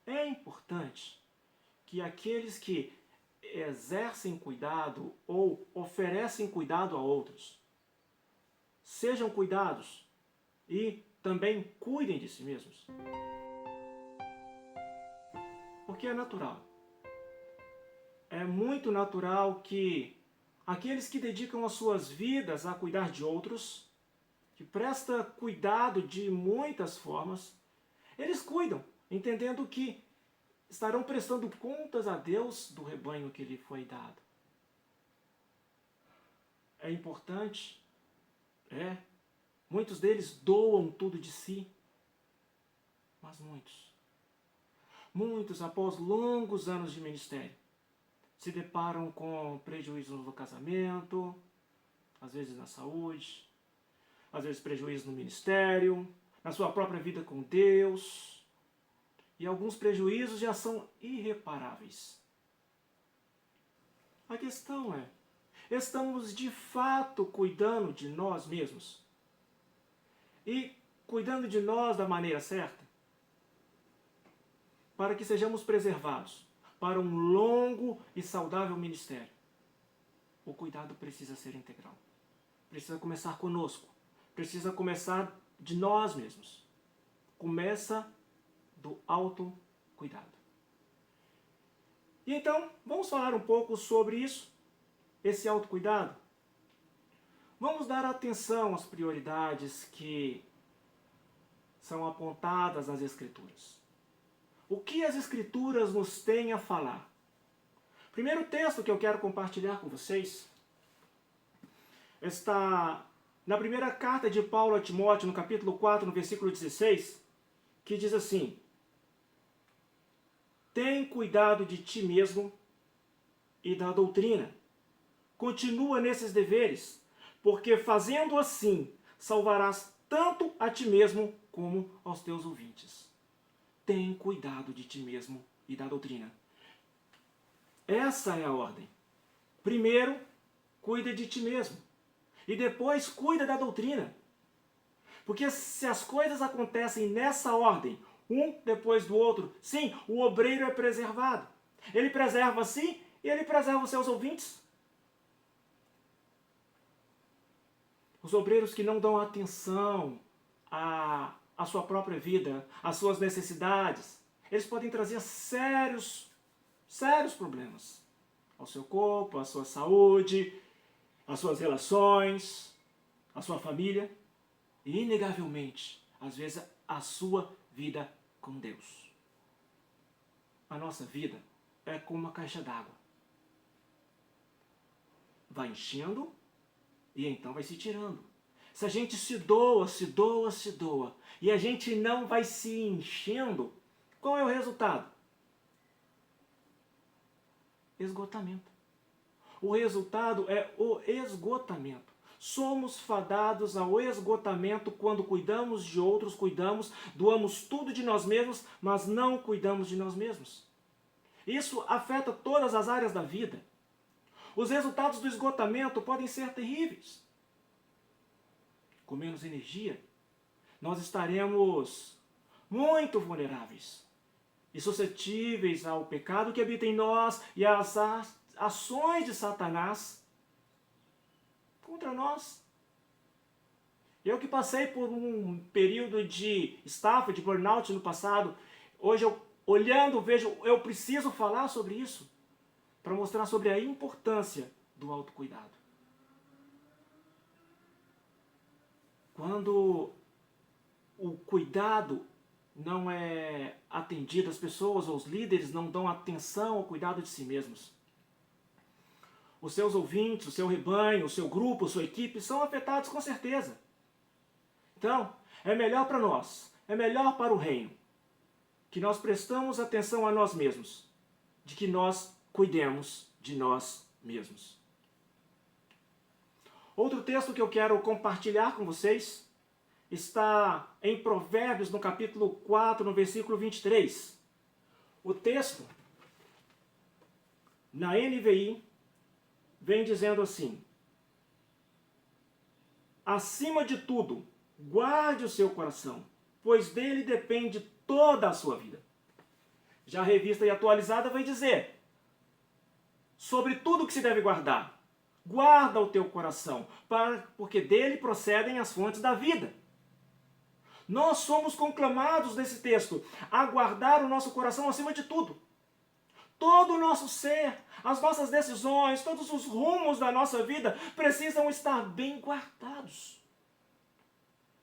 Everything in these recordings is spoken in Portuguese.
É importante que aqueles que exercem cuidado ou oferecem cuidado a outros sejam cuidados e também cuidem de si mesmos. Porque é natural. É muito natural que aqueles que dedicam as suas vidas a cuidar de outros, que prestam cuidado de muitas formas, eles cuidam, entendendo que estarão prestando contas a Deus do rebanho que lhe foi dado. É importante, muitos deles doam tudo de si, mas muitos após longos anos de ministério, se deparam com prejuízos no casamento, às vezes na saúde, às vezes prejuízos no ministério, na sua própria vida com Deus, e alguns prejuízos já são irreparáveis. A questão é, estamos de fato cuidando de nós mesmos? E cuidando de nós da maneira certa? Para que sejamos preservados para um longo e saudável ministério, o cuidado precisa ser integral. Precisa começar conosco. Precisa começar de nós mesmos. Começa do autocuidado. E então, vamos falar um pouco sobre isso, esse autocuidado. Vamos dar atenção às prioridades que são apontadas nas Escrituras. O que as Escrituras nos têm a falar? Primeiro texto que eu quero compartilhar com vocês está na primeira carta de Paulo a Timóteo, no capítulo 4, no versículo 16, que diz assim: tem cuidado de ti mesmo e da doutrina. Continua nesses deveres, porque fazendo assim, salvarás tanto a ti mesmo como aos teus ouvintes. Tem cuidado de ti mesmo e da doutrina. Essa é a ordem. Primeiro, cuida de ti mesmo. E depois, cuida da doutrina. Porque se as coisas acontecem nessa ordem, um depois do outro, sim, o obreiro é preservado. Ele preserva a si e ele preserva os seus ouvintes. Os obreiros que não dão atenção à sua própria vida, às suas necessidades, eles podem trazer sérios problemas ao seu corpo, à sua saúde, às suas relações, à sua família e, inegavelmente, às vezes, à sua vida com Deus. A nossa vida é como uma caixa d'água. Vai enchendo e então vai se tirando. Se a gente se doa, e a gente não vai se enchendo, qual é o resultado? Esgotamento. O resultado é o esgotamento. Somos fadados ao esgotamento quando cuidamos de outros, doamos tudo de nós mesmos, mas não cuidamos de nós mesmos. Isso afeta todas as áreas da vida. Os resultados do esgotamento podem ser terríveis. Com menos energia, nós estaremos muito vulneráveis e suscetíveis ao pecado que habita em nós e às ações de Satanás contra nós. Eu que passei por um período de estafa, de burnout no passado, hoje eu olhando vejo, eu preciso falar sobre isso para mostrar sobre a importância do autocuidado. Quando o cuidado não é atendido, as pessoas ou os líderes não dão atenção ao cuidado de si mesmos, os seus ouvintes, o seu rebanho, o seu grupo, a sua equipe são afetados com certeza. Então, é melhor para nós, é melhor para o reino, que nós prestamos atenção a nós mesmos, de que nós cuidemos de nós mesmos. Outro texto que eu quero compartilhar com vocês está em Provérbios, no capítulo 4, no versículo 23. O texto, na NVI, vem dizendo assim: acima de tudo, guarde o seu coração, pois dele depende toda a sua vida. Já a Revista e Atualizada vai dizer sobre tudo que se deve guardar. Guarda o teu coração, porque dele procedem as fontes da vida. Nós somos conclamados nesse texto a guardar o nosso coração acima de tudo. Todo o nosso ser, as nossas decisões, todos os rumos da nossa vida precisam estar bem guardados.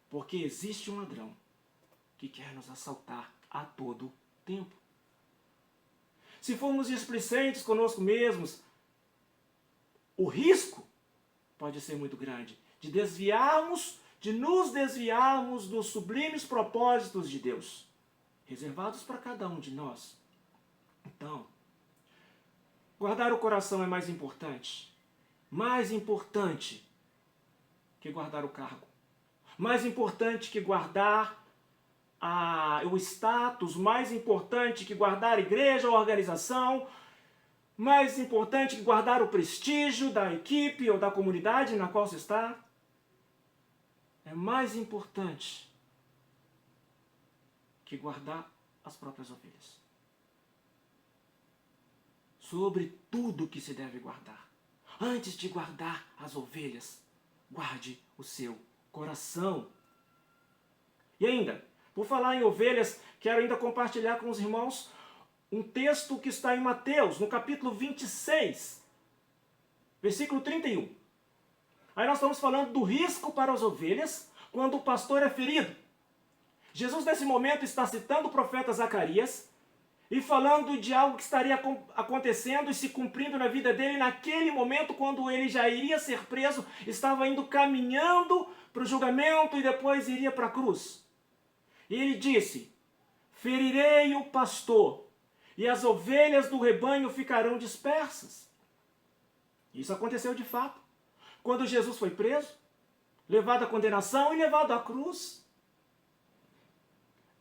Porque existe um ladrão que quer nos assaltar a todo tempo. Se formos displicentes conosco mesmos, o risco pode ser muito grande de nos desviarmos dos sublimes propósitos de Deus, reservados para cada um de nós. Então, guardar o coração é mais importante que guardar o cargo, mais importante que guardar o status, mais importante que guardar a igreja ou a organização, mais importante que guardar o prestígio da equipe ou da comunidade na qual você está. É mais importante que guardar as próprias ovelhas. Sobre tudo que se deve guardar. Antes de guardar as ovelhas, guarde o seu coração. E ainda, por falar em ovelhas, quero ainda compartilhar com os irmãos um texto que está em Mateus, no capítulo 26, versículo 31. Aí nós estamos falando do risco para as ovelhas quando o pastor é ferido. Jesus, nesse momento, está citando o profeta Zacarias e falando de algo que estaria acontecendo e se cumprindo na vida dele naquele momento, quando ele já iria ser preso, estava indo caminhando para o julgamento e depois iria para a cruz. E ele disse: ferirei o pastor, e as ovelhas do rebanho ficarão dispersas. Isso aconteceu de fato. Quando Jesus foi preso, levado à condenação e levado à cruz.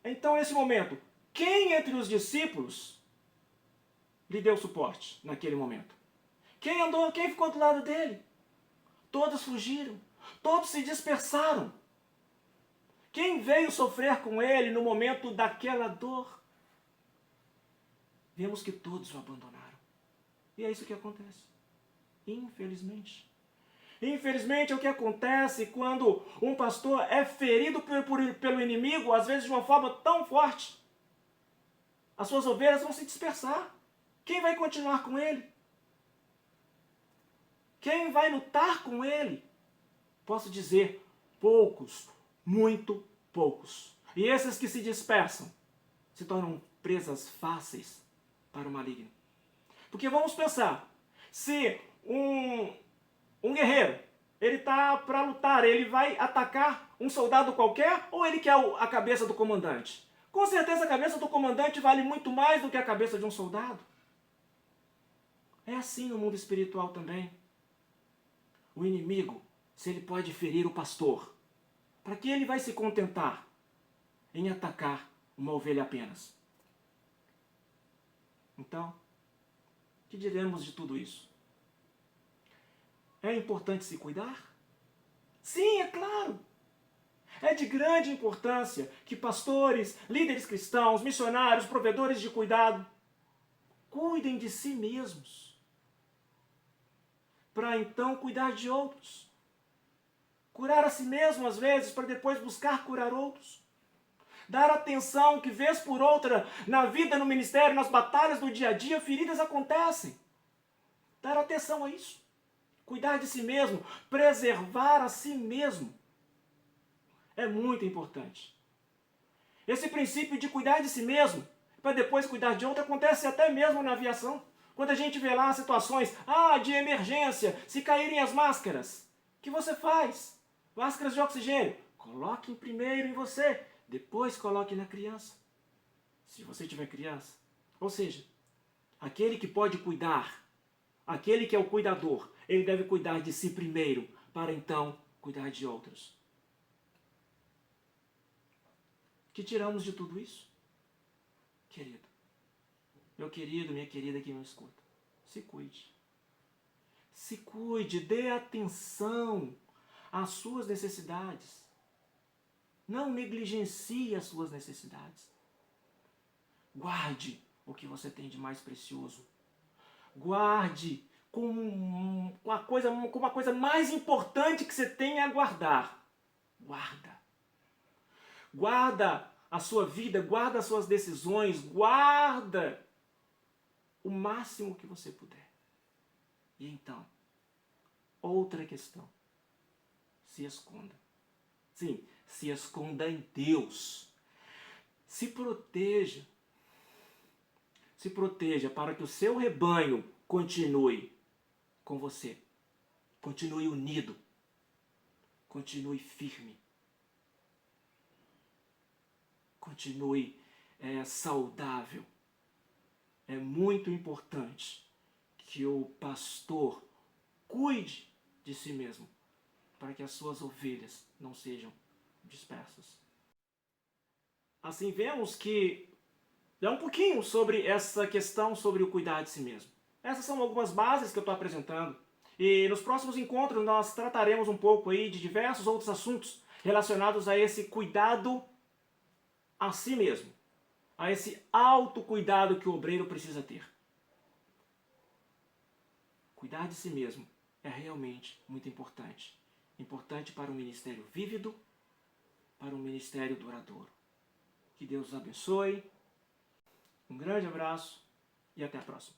Então, nesse momento, quem entre os discípulos lhe deu suporte naquele momento? Quem ficou do lado dele? Todos fugiram, todos se dispersaram. Quem veio sofrer com ele no momento daquela dor? Vemos que todos o abandonaram. E é isso que acontece. Infelizmente. Infelizmente é o que acontece quando um pastor é ferido pelo inimigo, às vezes de uma forma tão forte. As suas ovelhas vão se dispersar. Quem vai continuar com ele? Quem vai lutar com ele? Posso dizer, poucos, muito poucos. E esses que se dispersam se tornam presas fáceis para o maligno. Porque vamos pensar, se um guerreiro, ele está para lutar, ele vai atacar um soldado qualquer ou ele quer a cabeça do comandante? Com certeza a cabeça do comandante vale muito mais do que a cabeça de um soldado. É assim no mundo espiritual também. O inimigo, se ele pode ferir o pastor, para que ele vai se contentar em atacar uma ovelha apenas? Então, o que diremos de tudo isso? É importante se cuidar? Sim, é claro. É de grande importância que pastores, líderes cristãos, missionários, provedores de cuidado, cuidem de si mesmos, para então cuidar de outros. Curar a si mesmo, às vezes, para depois buscar curar outros. Dar atenção que, vez por outra, na vida, no ministério, nas batalhas do dia a dia, feridas acontecem. Dar atenção a isso. Cuidar de si mesmo, preservar a si mesmo, é muito importante. Esse princípio de cuidar de si mesmo, para depois cuidar de outro, acontece até mesmo na aviação. Quando a gente vê lá situações de emergência, se caírem as máscaras, o que você faz? Máscaras de oxigênio, coloque primeiro em você, depois coloque na criança, se você tiver criança. Ou seja, aquele que pode cuidar, aquele que é o cuidador, ele deve cuidar de si primeiro, para então cuidar de outros. O que tiramos de tudo isso? Querido, meu querido, minha querida que me escuta, se cuide. Se cuide, dê atenção às suas necessidades. Não negligencie as suas necessidades. Guarde o que você tem de mais precioso. Guarde com uma coisa mais importante que você tem a guardar. Guarda. Guarda a sua vida, guarda as suas decisões, guarda o máximo que você puder. E então, outra questão. Se esconda. Sim, se esconda em Deus. Se proteja. Se proteja para que o seu rebanho continue com você. Continue unido. Continue firme. Continue saudável. É muito importante que o pastor cuide de si mesmo, para que as suas ovelhas não sejam dispersas. Assim vemos que é um pouquinho sobre essa questão sobre o cuidar de si mesmo. Essas são algumas bases que eu estou apresentando. E nos próximos encontros nós trataremos um pouco aí de diversos outros assuntos relacionados a esse cuidado a si mesmo, a esse autocuidado que o obreiro precisa ter. Cuidar de si mesmo é realmente muito importante. Importante para um ministério vívido, para um ministério duradouro. Que Deus os abençoe. Um grande abraço e até a próxima.